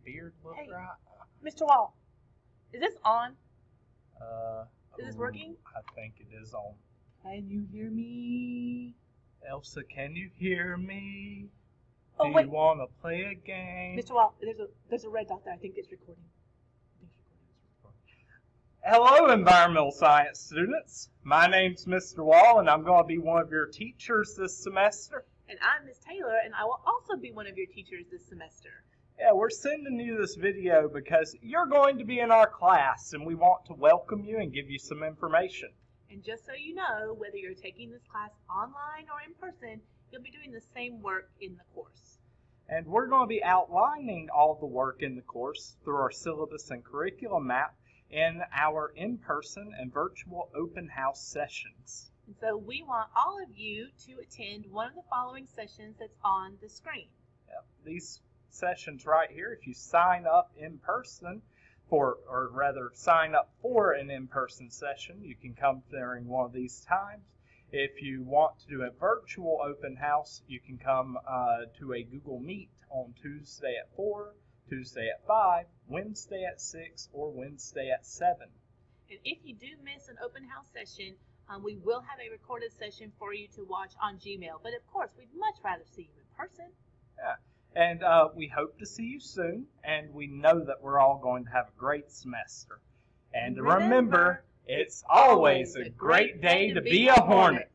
beard look Hey. right? Mr. Wall, is this on? Is this Ooh, working? I think it is on. Can you hear me? Elsa, can you hear me? Oh, Do wait. you want to play a game? Mr. Wall, there's a red dot there. I think it's recording. Hello, environmental science students. My name's Mr. Wall, and I'm going to be one of your teachers this semester. And I'm Miss Taylor, and I will also be one of your teachers this semester. Yeah, we're sending you this video because you're going to be in our class, and we want to welcome you and give you some information. And just so you know, whether you're taking this class online or in person, you'll be doing the same work in the course. And we're going to be outlining all the work in the course through our syllabus and curriculum map in our in-person and virtual open house sessions. And so we want all of you to attend one of the following sessions that's on the screen. Yep. These sessions right here, if you sign up in person or rather sign up for an in-person session, you can come during one of these times. If you want to do a virtual open house, you can come to a Google Meet on Tuesday at 4, Tuesday at 5, Wednesday at 6, or Wednesday at 7. And if you do miss an open house session, we will have a recorded session for you to watch on Gmail. But of course, we'd much rather see you in person. Yeah. And we hope to see you soon, and we know that we're all going to have a great semester. And remember, it's always a great day to be a Hornet.